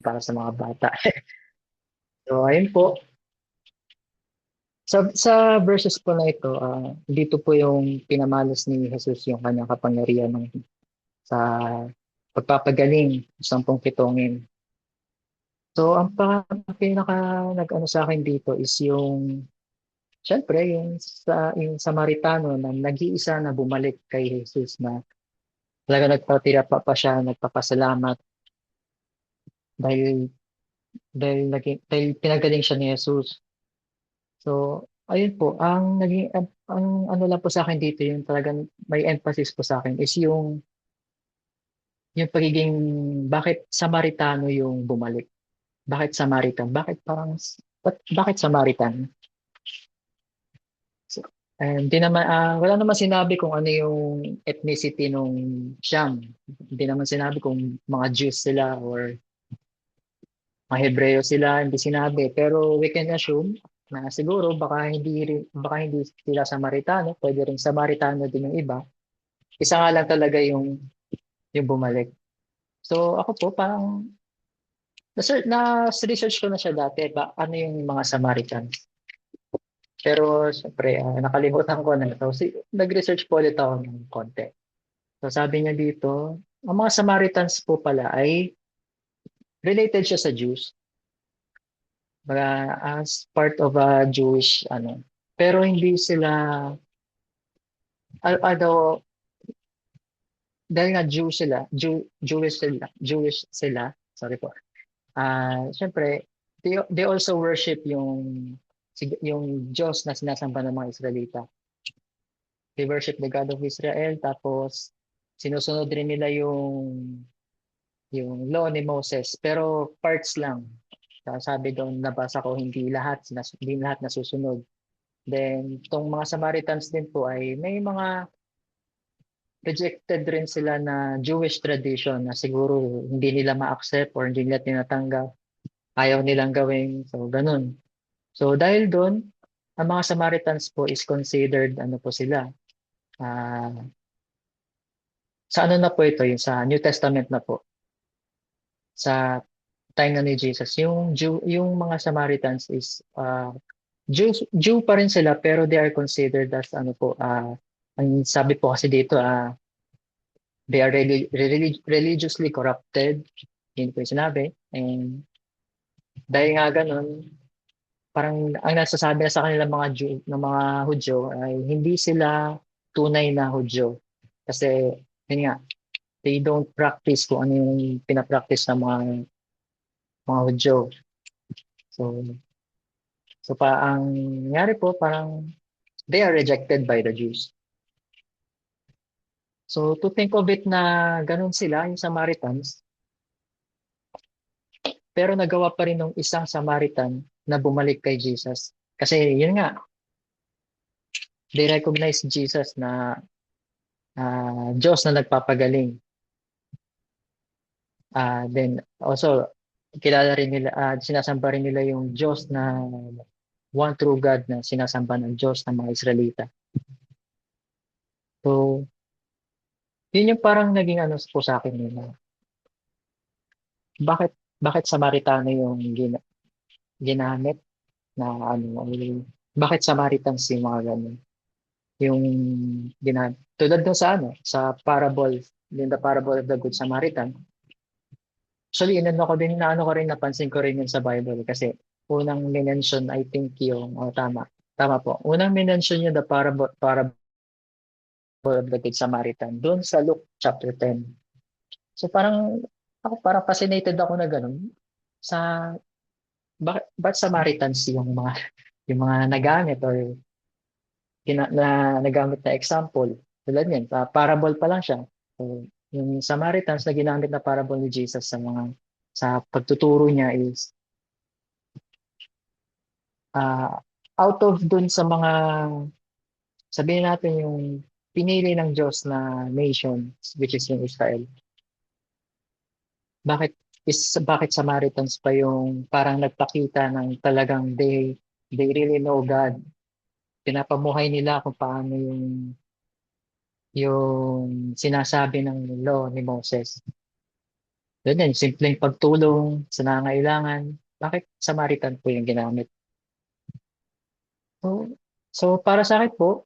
para sa mga bata. So, ayun po. Sa verses po na ito, dito po yung pinamalas ni Jesus yung kanyang kapangyarihan sa pagpapagaling, sampung pitongin. So, ang pinaka nag-ano sa akin dito is syempre, yung Samaritano na nag-iisa na bumalik kay Jesus na talaga nagpatira pa siya, nagpapasalamat dahil dahil pinagaling siya ni Jesus. So, ayun po, ang ano lang po sa akin dito, yung talagang may emphasis po sa akin is yung pagiging bakit Samaritano yung bumalik? Bakit Samaritan? Bakit Samaritan? So, di naman, wala naman sinabi kung ano yung ethnicity nung Siyam. Hindi naman sinabi kung mga Jews sila or mga Hebreo sila, hindi sinabi. Pero we can assume na siguro baka hindi sila Samaritano, pwede rin Samaritano din yung iba. Isa nga lang talaga yung bumalik. So ako po parang na-research ko na siya dati ba ano yung mga Samaritans. Pero syempre, nakalimutan ko na. So, nag-research po ulit ako ng konti. So, sabi niya dito, ang mga Samaritans po pala ay related siya sa Jews. As part of a Jewish, pero hindi sila, although, dahil nga Jewish sila, sorry po. Syempre, they also worship yung Diyos na sinasamba ng mga Israelita. They worship the God of Israel, tapos sinusunod rin nila yung law ni Moses, pero parts lang. Sabi doon, nabasa ko, hindi lahat nasusunod. Then, itong mga Samaritans din po ay may mga rejected rin sila na Jewish tradition na siguro hindi nila ma-accept or hindi nila tinatanggap. Ayaw nilang gawin. So, ganun. So, dahil doon, ang mga Samaritans po is considered, ano po sila, ah, sa ano na po ito, yung sa New Testament na po, sa time na ni Jesus, yung mga Samaritans is Jew pa rin sila pero they are considered as ano po, ang sabi po kasi dito, they are religiously corrupted, yun po yung sinabi. And dahil nga ganun, parang ang nasasabi na sa kanila mga Jew, ng mga Hudyo ay hindi sila tunay na Hudyo. Kasi, yun nga, they don't practice kung ano yung pinapractice ng mga Hudyo. So, ang nangyari po, parang they are rejected by the Jews. So, to think of it na ganun sila, yung Samaritans, pero nagawa pa rin ng isang Samaritan na bumalik kay Jesus. Kasi yun nga, they recognize Jesus na Diyos na nagpapagaling. Then also, kilala rin nila, sinasamba rin nila yung Diyos na one true God na sinasamba ng Diyos ng mga Israelita. So, yun yung parang naging ano po sa akin yun. Bakit, bakit Samaritano yung ginamit na bakit Samaritans yung mga ganun? Yung tulad dun sa parable, yung the parable of the Good Samaritan. Actually, ko rin, napansin ko rin yun sa Bible kasi unang minention, I think tama po. Unang minention yung the parable of the Good Samaritan doon sa Luke chapter 10. So parang fascinated ako na ganun sa bakit Samaritans yung mga nagamit or nagamit na example. Tulad yan, parable pa lang siya. So, yung Samaritans na ginamit na parable ni Jesus sa pagtuturo niya is uh, out of dun sa mga sabihin natin yung pinili ng Diyos na nation which is yung Israel. Bakit Samaritans pa yung parang nagpakita ng talagang they really know God. Pinapamuhay nila kung paano yung sinasabi ng law ni Moses. Ganyan, simpleng pagtulong sa nangangailangan. Bakit Samaritan po yung ginamit? So, so para sa akin po,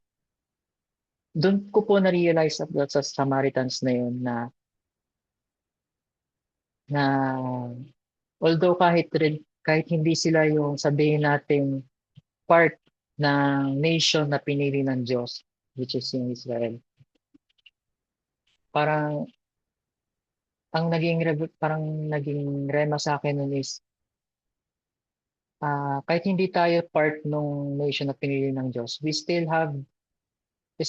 doon ko po na-realize at sa Samaritans na yun na although kahit hindi sila yung sabihin natin part ng nation na pinili ng Diyos, which is yung Israel. Parang parang naging rema sa akin nun is kahit hindi tayo part ng nation na pinili ng Diyos, we still have the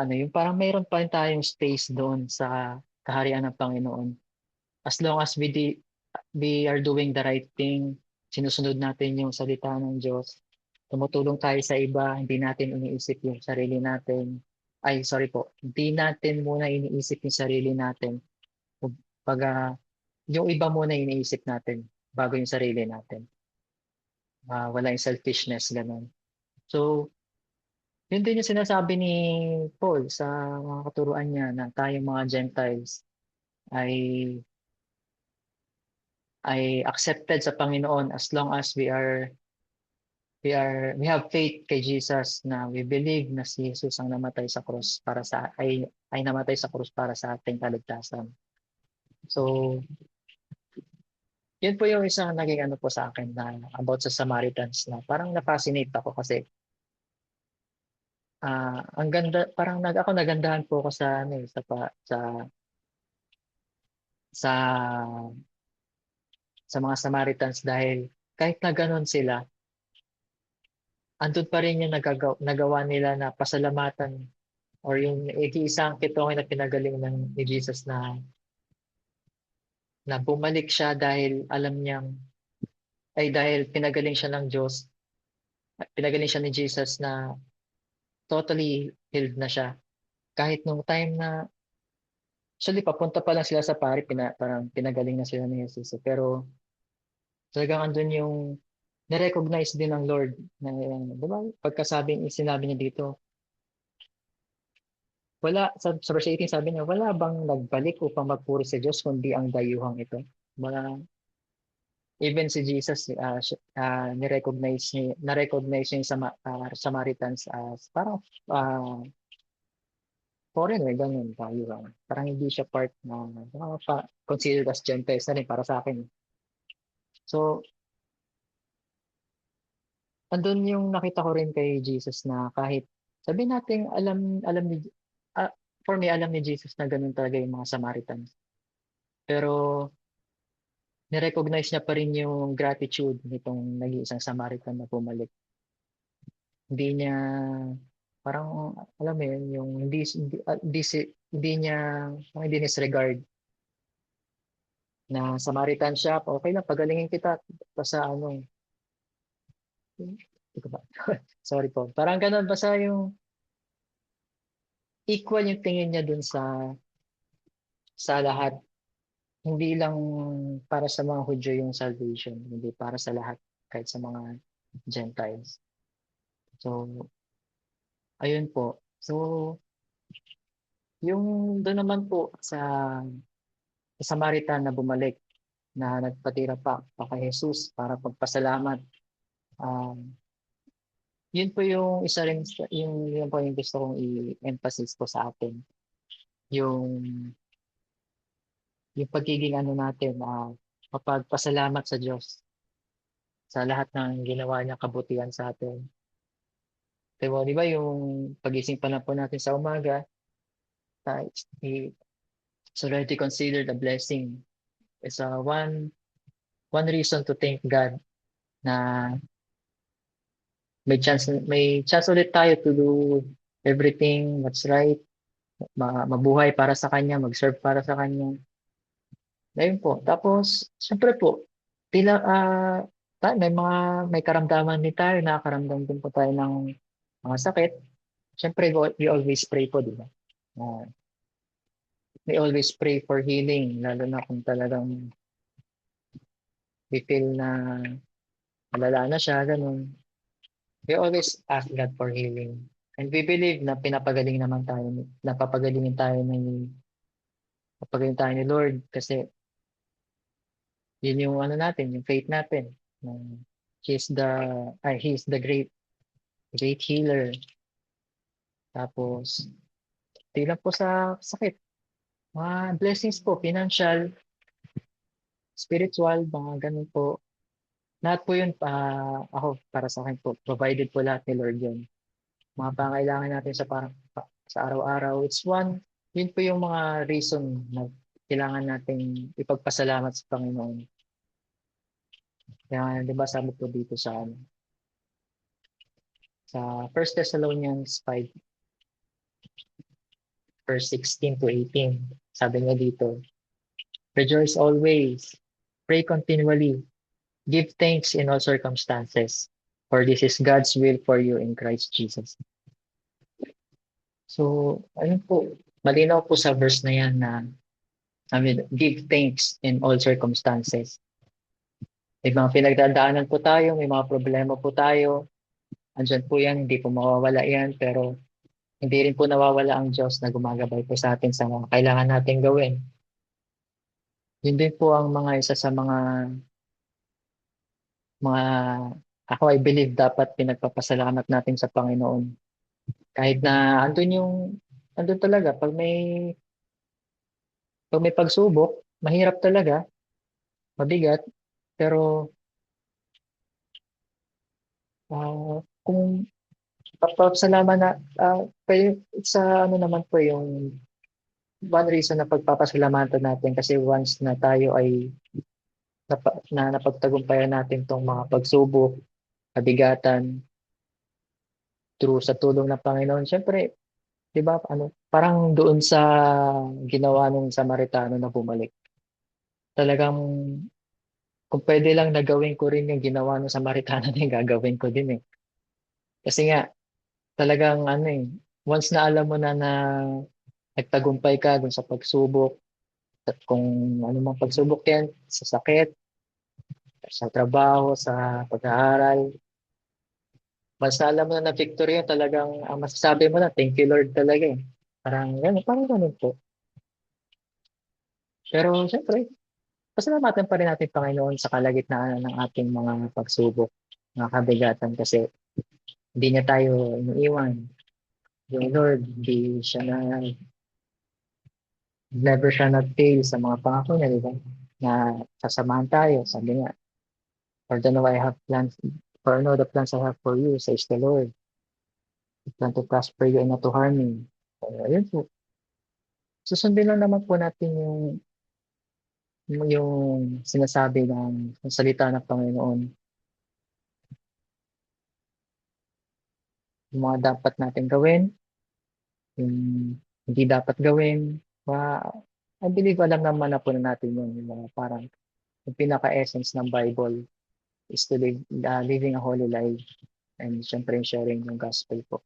ano, yung parang mayroon pa rin tayong space doon sa kaharian ng Panginoon. As long as we are doing the right thing, sinusunod natin yung salita ng Diyos, tumutulong tayo sa iba, hindi natin iniisip yung sarili natin. Ay, sorry po. Hindi natin muna iniisip yung sarili natin. Pag yung iba muna iniisip natin bago yung sarili natin. Wala yung selfishness, ganun. So, yun din yung sinasabi ni Paul sa mga katuruan niya na tayong mga Gentiles ay ay accepted sa Panginoon as long as we have faith kay Jesus, na we believe na si Jesus ang namatay sa krus ay namatay sa krus para sa ating kaligtasan. So, yun po yung isang naging ano po sa akin na about sa Samaritans, na parang na-fascinate ako kasi ang ganda, parang ako nagandahan po ako sa ano sa sa mga Samaritans dahil kahit na ganun sila, andun pa rin yung nagawa nila na pasalamatan, or yung isang kitongin na pinagaling ni Jesus na bumalik siya dahil pinagaling siya ng Diyos, pinagaling siya ni Jesus na totally healed na siya. Kahit nung time na, actually papunta pa lang sila sa pari, parang pinagaling na sila ni Jesus. Pero talagang andun yung na-recognize din ng Lord na, di ba, sinabi niya dito, sa verse 18 sabi niya, wala bang nagbalik upang magpuri sa Diyos kundi ang dayuhang ito? Even si Jesus, na-recognize niya yung Samaritans as parang foreigner, ganun tayo lang. Parang hindi siya part na considered as Gentiles na rin para sa akin. So, andun yung nakita ko rin kay Jesus na kahit sabi natin alam ah, for me, alam ni Jesus na ganun talaga yung mga Samaritans. Pero ni-recognize niya pa rin yung gratitude nitong nag-iisang Samaritan na bumalik. Hindi niya parang alam mo yun, yung hindi niya hindi disregard na Samaritan siya, okay lang pagalingin kita basta ano, hindi ko ba? Sorry po. Parang ganun basta yung equal yung tingin niya dun sa lahat. Hindi lang para sa mga Hudyo yung salvation, hindi para sa lahat, kahit sa mga Gentiles. So, ayun po. So, yung doon naman po sa Samaritan na bumalik, na nagpatira pa kay Jesus para pagpasalamat. Um, yun po yung isa rin, yun po yung gusto kong i-emphasize po sa atin. Yung, yung pagiging ano natin, mapagpasalamat sa Diyos sa lahat ng ginawa niya kabutihan sa atin. Diba, di ba yung pagising pa lang po natin sa umaga, uh, it's already considered a blessing. It's one reason to thank God na may chance ulit tayo to do everything that's right, mabuhay para sa kanya, mag-serve para sa kanya. Ayun po. Tapos, siyempre po, tila, may karamdaman din tayo, nakakaramdam din po tayo ng mga sakit. Siyempre, we always pray po, di ba? Uh, we always pray for healing, lalo na kung talagang we feel na malala na siya, ganun. We always ask God for healing. And we believe na napapagalingin tayo ni Lord kasi Yun yung ano natin, yung faith natin. Na he's the great healer. Tapos, di lang po sa sakit. Mga blessings po, financial, spiritual, mga ganun po. Lahat po yun, ako, para sa akin po, provided po lahat ni Lord yun. Mga pangailangan natin sa araw-araw. Yun po yung mga reason na kailangan nating ipagpasalamat sa Panginoon. Kaya, di ba, sabi po dito sa First Thessalonians 5, verse 16 to 18. Sabi niya dito, rejoice always, pray continually, give thanks in all circumstances, for this is God's will for you in Christ Jesus. So, ayun po, malinaw po sa verse na yan na, give thanks in all circumstances. May mga pinagdadaanan po tayo, may mga problema po tayo, andyan po yan, hindi po mawawala yan, pero hindi rin po nawawala ang Diyos na gumagabay po sa atin sa mga kailangan nating gawin. Yun din po ang mga isa sa mga ako I believe dapat pinagpapasalamat natin sa Panginoon. Kahit na andun talaga pag may pagsubok, mahirap talaga, mabigat, pero kung papasalamat na sa ano naman po yung one reason na pagpapasalamatan natin kasi once na tayo ay napagtagumpayan natin tong mga pagsubok, kabigatan, sa tulong ng Panginoon. Siyempre, 'di ba, parang doon sa ginawa ng Samaritano na bumalik. Talagang kung pwede lang na gawin ko rin yung ginawa ng Samaritano na yung gagawin ko din eh. Kasi nga, talagang once na alam mo na nagtagumpay ka dun sa pagsubok, at kung ano mang pagsubok yan, sa sakit, sa trabaho, sa pag-aaral, once na alam mo na victory yun, talagang ang masasabi mo na, thank you Lord talaga eh. Parang ganun po. Pero syempre, pasalamatan pa rin natin Panginoon sa kalagitnaan ng ating mga pagsubok, mga kabigatan kasi hindi niya tayo iniiwan. Yung Lord, never siya nag-fail sa mga pangako niya, di ba? Na sasamahan tayo, sabi niya, for the know I have plans, for I know the plans I have for you, says the Lord. I plan to prosper you and not to harm you. So, ayun po. Susundin lang naman po natin yung sinasabi ng salita ng Panginoon. Yung mga dapat natin gawin, yung hindi dapat gawin. I believe alam naman na po na natin yun. Yung mga parang yung pinaka-essence ng Bible is to living a holy life and syempre sharing yung gospel po.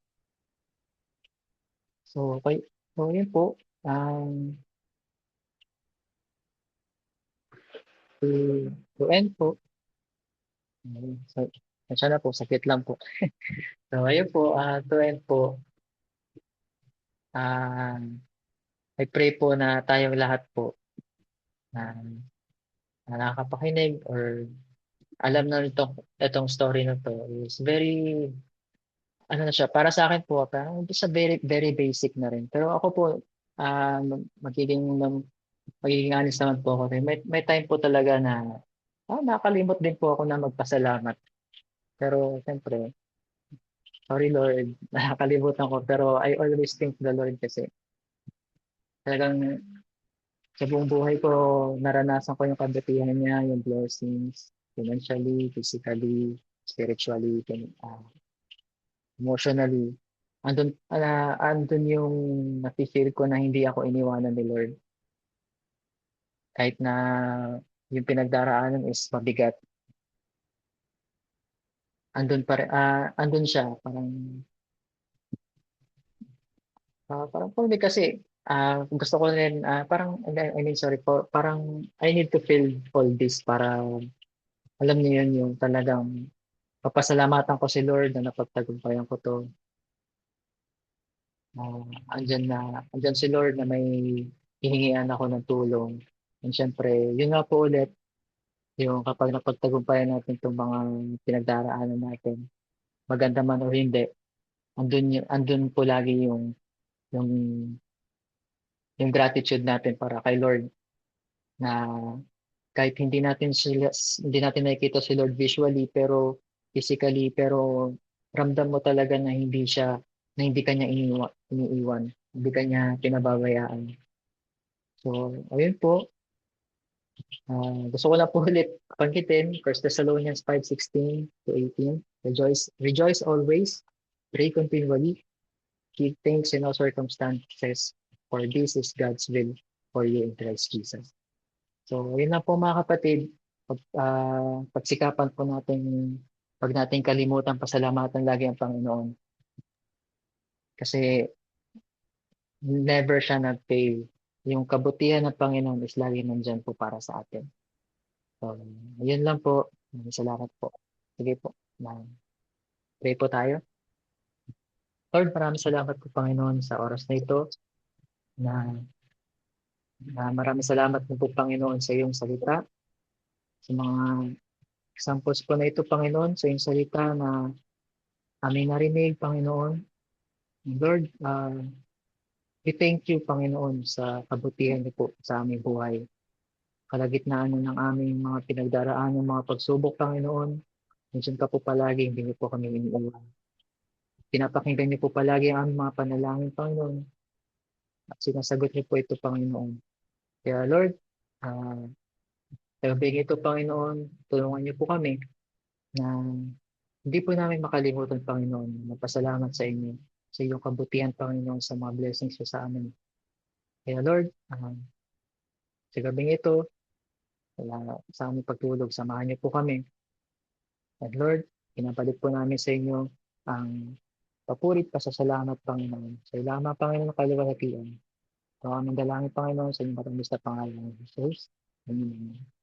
So, okay. So, yun po. To end po. So, na po, sakit lang po. So, ayun po, to end po, uh, I pray po na tayong lahat po na nakakapakinig or alam na itong story na to is very, ano na siya, para sa akin po, parang sa very, very basic na rin. Pero ako po, uh, magiging, magiging honest naman po ako. May time po talaga na, nakalimot din po ako na magpasalamat. Pero, siyempre, sorry Lord, nakakalimutan ko. Pero I always thank the Lord kasi talagang sa buong buhay ko, naranasan ko yung kabutihan niya, yung blessings, financially, physically, spiritually, emotionally. Andun yung nafe-feel ko na hindi ako iniwanan ni Lord. Kahit na yung pinagdaraanan is mabigat. Andun siya. Parang for me kasi, gusto ko rin, I mean, sorry po, parang I need to feel all this para alam niyo yun yung talagang papasalamatan ko si Lord na napagtagumpayan ko to. Andyan si Lord na may hihingian ako ng tulong. And syempre, yun nga po ulit, Yung kapag napagtagumpayan natin 'tong mga pinagdaraanan natin, maganda man o hindi, andun po lagi yung yung gratitude natin para kay Lord na kahit hindi natin nakikita si Lord visually pero physically, pero ramdam mo talaga na hindi ka niya iniiwan, hindi ka niya pinababayaan. So, ayun po, gusto ko lang po ulit banggitin, 1 Thessalonians 5:16-18, rejoice always, pray continually, give thanks in all circumstances, for this is God's will for you in Christ Jesus. So, yun lang po mga kapatid. Pagsikapan po natin, pag natin kalimutan, pasalamatan lagi ang Panginoon. Kasi never siya nag-fail. Yung kabutihan ng Panginoon is lagi nandyan po para sa atin. So, yun lang po. Salamat po. Sige po. Pray po tayo. Lord, maraming salamat po Panginoon sa oras na ito na, na maraming salamat po Panginoon sa iyong salita, sa mga examples po na ito Panginoon, sa iyong salita na aming narinig Panginoon. Lord, we thank you, Panginoon, sa kabutihan niyo po sa aming buhay. Kalagitnaan ng aming mga pinagdaraan, ng mga pagsubok, Panginoon, nandiyan ka po palagi, hindi niyo po kami iniiwan. Pinapakinggan niyo po palagi ang aming mga panalangin, Panginoon, at sinasagot niyo po ito, Panginoon. Kaya, Lord, sa gabing ito, Panginoon, tulungan niyo po kami na hindi po namin makalimutan, Panginoon, magpasalamat sa inyo, sa iyong kabutihan, Panginoon, sa mga blessings sa amin. Kaya, Lord, sa gabing ito, sa aming pagtulog, samahan niyo po kami. At Lord, pinabalik po namin sa inyo ang papurit, pasasalamat, Panginoon. Sa ilama, Panginoon, kaluwalhatian. Ito ang aming dalangin, Panginoon, sa inyong matamis na pangalan ng Jesus. Amen.